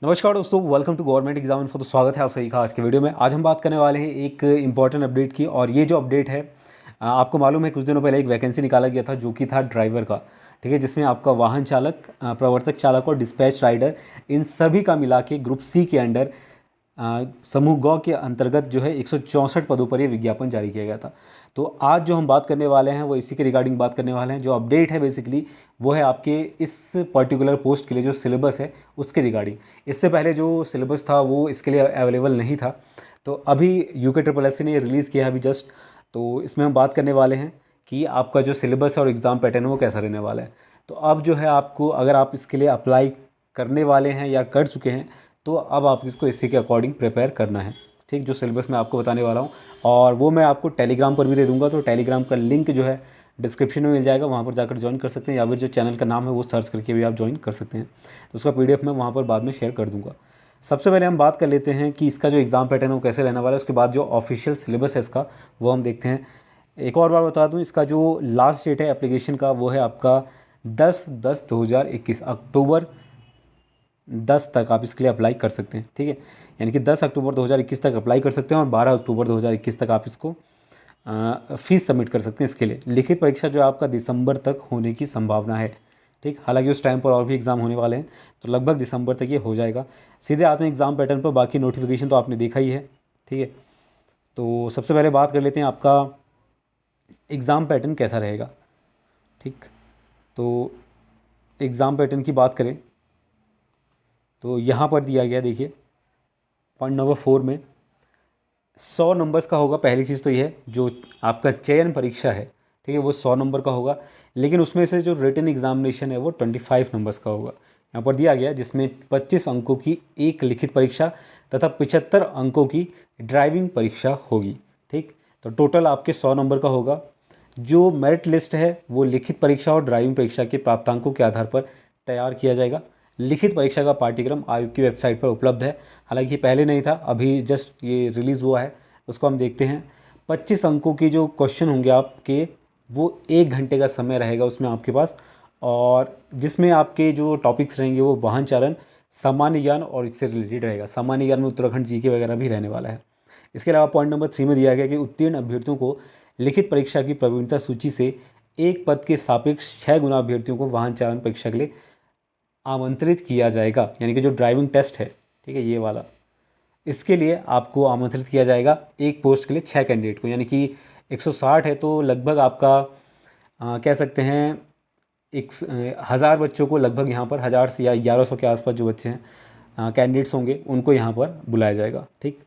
नमस्कार दोस्तों, welcome to government exam info. तो स्वागत है आप सभी का आज के वीडियो में। आज हम बात करने वाले हैं एक इंपॉर्टेंट अपडेट की। और ये जो अपडेट है, आपको मालूम है कुछ दिनों पहले एक वैकेंसी निकाला गया था जो कि था ड्राइवर का। ठीक है, जिसमें आपका वाहन चालक, प्रवर्तक चालक और डिस्पैच राइडर, इन सभी का मिला के ग्रुप सी के अंडर समूह गौ के अंतर्गत जो है 164 पदों पर ये विज्ञापन जारी किया गया था। तो आज जो हम बात करने वाले हैं वो इसी के रिगार्डिंग बात करने वाले हैं। जो अपडेट है बेसिकली वो है आपके इस पर्टिकुलर पोस्ट के लिए जो सिलेबस है उसके रिगार्डिंग। इससे पहले जो सिलेबस था वो इसके लिए अवेलेबल नहीं था। तो अभी UKSSC ने ये रिलीज़ किया है अभी जस्ट। तो इसमें हम बात करने वाले हैं कि आपका जो सिलेबस है और एग्ज़ाम पैटर्न है वो कैसा रहने वाला है। तो अब जो है आपको, अगर आप इसके लिए अप्लाई करने वाले हैं या कर चुके हैं, तो अब आप इसको इसी के अकॉर्डिंग प्रिपेयर करना है। ठीक, जो सिलेबस मैं आपको बताने वाला हूँ और वो मैं आपको टेलीग्राम पर भी दे दूँगा। तो टेलीग्राम का लिंक जो है डिस्क्रिप्शन में मिल जाएगा, वहाँ पर जाकर ज्वाइन कर सकते हैं, या फिर जो चैनल का नाम है वो सर्च करके भी आप ज्वाइन कर सकते हैं। तो उसका PDF मैं वहाँ पर बाद में शेयर कर दूँगा। सबसे पहले हम बात कर लेते हैं कि इसका जो एग्ज़ाम पैटर्न है वो कैसे रहने वाला है। उसके बाद जो ऑफिशियल सिलेबस है इसका वो हम देखते हैं। एक और बार बता दूं, इसका जो लास्ट डेट है एप्लीकेशन का वो है आपका 10/10/2021, अक्टूबर 10 तक आप इसके लिए अप्लाई कर सकते हैं। ठीक है, यानी कि 10 अक्टूबर 2021 तक अप्लाई कर सकते हैं और 12 अक्टूबर 2021 तक आप इसको फीस सबमिट कर सकते हैं इसके लिए। लिखित परीक्षा जो है आपका दिसंबर तक होने की संभावना है। ठीक, हालांकि उस टाइम पर और भी एग्ज़ाम होने वाले हैं, तो लगभग दिसंबर तक ये हो जाएगा। सीधे आते हैं एग्ज़ाम पैटर्न पर। बाकी नोटिफिकेशन तो आपने देखा ही है। ठीक है, तो सबसे पहले बात कर लेते हैं आपका एग्ज़ाम पैटर्न कैसा रहेगा। ठीक, तो एग्ज़ाम पैटर्न की बात करें तो यहाँ पर दिया गया, देखिए पॉइंट नंबर 4 में 100 नंबर्स का होगा। पहली चीज़ तो ये है, जो आपका चयन परीक्षा है, ठीक है, वो 100 नंबर का होगा। लेकिन उसमें से जो रिटन एग्जामिनेशन है वो 25 नंबर्स का होगा। यहाँ पर दिया गया, जिसमें 25 अंकों की एक लिखित परीक्षा तथा 75 अंकों की ड्राइविंग परीक्षा होगी। ठीक, तो टोटल आपके 100 नंबर का होगा। जो मेरिट लिस्ट है वो लिखित परीक्षा और ड्राइविंग परीक्षा के प्राप्तांकों के आधार पर तैयार किया जाएगा। लिखित परीक्षा का पाठ्यक्रम आयोग की वेबसाइट पर उपलब्ध है। हालांकि पहले नहीं था, अभी जस्ट ये रिलीज़ हुआ है। उसको हम देखते हैं। 25 अंकों की जो क्वेश्चन होंगे आपके, वो 1 घंटे का समय रहेगा उसमें आपके पास। और जिसमें आपके जो टॉपिक्स रहेंगे वो वाहन चालन, सामान्य ज्ञान और इससे रिलेटेड रहेगा। सामान्य ज्ञान में उत्तराखंड GK वगैरह भी रहने वाला है। इसके अलावा पॉइंट नंबर 3 में दिया गया कि उत्तीर्ण अभ्यर्थियों को लिखित परीक्षा की प्रवीणता सूची से एक पद के सापेक्ष 6 गुना अभ्यर्थियों को वाहन चालन परीक्षा के लिए आमंत्रित किया जाएगा। यानी कि जो ड्राइविंग टेस्ट है, ठीक है, ये वाला, इसके लिए आपको आमंत्रित किया जाएगा एक पोस्ट के लिए 6 कैंडिडेट को। यानी कि 160 है तो लगभग आपका कह सकते हैं 1000 बच्चों को, लगभग यहाँ पर 1000 से या 1100 के आसपास जो बच्चे हैं कैंडिडेट्स होंगे, उनको यहाँ पर बुलाया जाएगा। ठीक,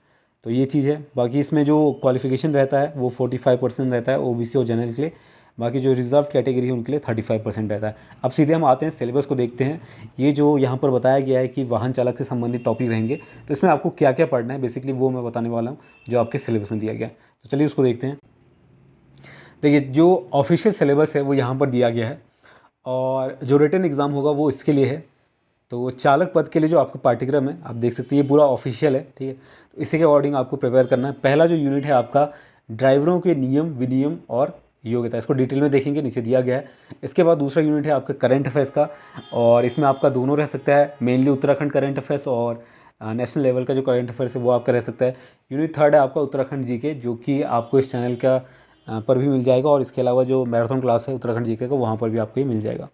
तो ये चीज़ है। बाकी इसमें जो क्वालिफिकेशन रहता है वो 45% रहता है OBC और जनरल के लिए। बाकी जो रिजर्व कैटेगरी है उनके लिए 35% रहता है। अब सीधे हम आते हैं सिलेबस को देखते हैं। ये जो यहाँ पर बताया गया है कि वाहन चालक से संबंधित टॉपिक रहेंगे, तो इसमें आपको क्या क्या पढ़ना है बेसिकली वो मैं बताने वाला हूँ, जो आपके सिलेबस में दिया गया है। तो चलिए उसको देखते हैं। देखिए, जो ऑफिशियल सिलेबस है वो यहाँ पर दिया गया है और जो रिटन एग्ज़ाम होगा वो इसके लिए है। तो चालक पद के लिए जो आपका पाठ्यक्रम है आप देख सकते हैं, ये पूरा ऑफिशियल है। ठीक है, तो इसी के अकॉर्डिंग आपको प्रिपेयर करना है। पहला जो यूनिट है आपका ड्राइवरों के नियम विनियम और योग्यता, इसको डिटेल में देखेंगे, नीचे दिया गया है। इसके बाद दूसरा यूनिट है आपका करंट अफेयर्स का, और इसमें आपका दोनों रह सकता है, मेनली उत्तराखंड करंट अफेयर्स और नेशनल लेवल का जो करंट अफेयर्स है वो आपका रह सकता है। यूनिट थर्ड है आपका उत्तराखंड GK, जो कि आपको इस चैनल का पर भी मिल जाएगा, और इसके अलावा जो मैराथन क्लास है उत्तराखंड GK का, वहाँ पर भी आपको ये मिल जाएगा।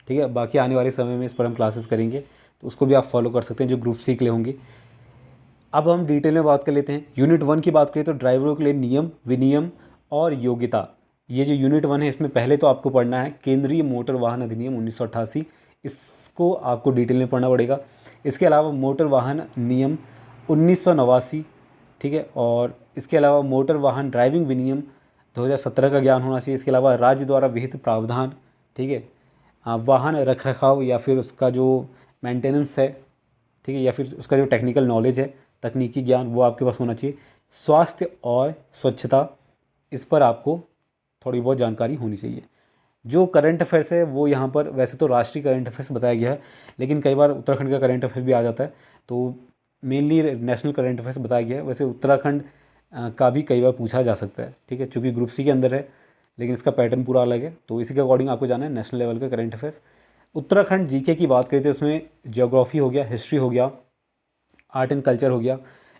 ठीक है, बाकी आने वाले समय में इस पर हम क्लासेस करेंगे, तो उसको भी आप फॉलो कर सकते हैं, जो ग्रुप C के लिए होंगी। अब हम डिटेल में बात कर लेते हैं। यूनिट 1 की बात करें तो ड्राइवरों के लिए नियम विनियम और योग्यता, ये जो यूनिट 1 है इसमें पहले तो आपको पढ़ना है केंद्रीय मोटर वाहन अधिनियम 1988, इसको आपको डिटेल में पढ़ना पड़ेगा। इसके अलावा मोटर वाहन नियम 1989, ठीक है, और इसके अलावा मोटर वाहन ड्राइविंग विनियम 2017 का ज्ञान होना चाहिए। इसके अलावा राज्य द्वारा विहित प्रावधान, ठीक है, वाहन रखरखाव या फिर उसका जो मेंटेनेंस है, ठीक है, या फिर उसका जो टेक्निकल नॉलेज है, तकनीकी ज्ञान, वो आपके पास होना चाहिए। स्वास्थ्य और स्वच्छता, इस पर आपको थोड़ी बहुत जानकारी होनी चाहिए। जो करंट अफेयर्स है वो यहाँ पर, वैसे तो राष्ट्रीय करंट अफेयर्स बताया गया है, लेकिन कई बार उत्तराखंड का करंट अफेयर्स भी आ जाता है, तो मेनली नेशनल करंट अफेयर्स बताया गया है। वैसे उत्तराखंड का भी कई बार पूछा जा सकता है, ठीक है, चूँकि ग्रुप C के अंदर है, लेकिन इसका पैटर्न पूरा अलग है, तो इसी के अकॉर्डिंग आपको जाना है नेशनल लेवल का करंट अफेयर्स। उत्तराखंड GK की बात करें तो उसमें ज्योग्राफी हो गया, हिस्ट्री हो गया, आर्ट एंड कल्चर हो गया,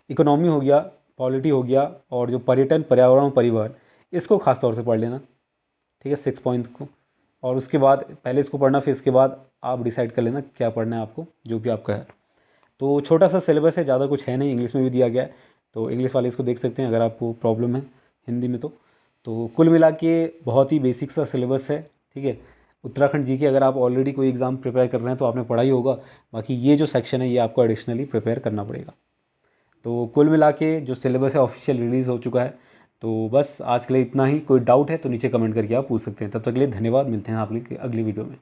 इकोनॉमी हो गया, पॉलिटी हो गया, और जो पर्यटन, पर्यावरण, परिवहन, इसको खास तौर से पढ़ लेना। ठीक है, 6 पॉइंट को। और उसके बाद पहले इसको पढ़ना, फिर इसके बाद आप डिसाइड कर लेना क्या पढ़ना है आपको, जो भी आपका है। तो छोटा सा सिलेबस है, ज़्यादा कुछ है नहीं, इंग्लिश में भी दिया गया है, तो इंग्लिश वाले इसको देख सकते हैं अगर आपको प्रॉब्लम है हिंदी में तो कुल मिला के बहुत ही बेसिक सा सिलेबस है। ठीक है, उत्तराखंड जी के अगर आप ऑलरेडी कोई एग्ज़ाम प्रिपेयर कर रहे हैं तो आपने पढ़ा ही होगा, बाकी ये जो सेक्शन है ये आपको एडिशनली प्रिपेयर करना पड़ेगा। तो कुल मिला के जो सिलेबस है ऑफिशियल रिलीज़ हो चुका है। तो बस आज के लिए इतना ही। कोई डाउट है तो नीचे कमेंट करके आप पूछ सकते हैं। तब तक के लिए धन्यवाद, मिलते हैं आप अगली वीडियो में।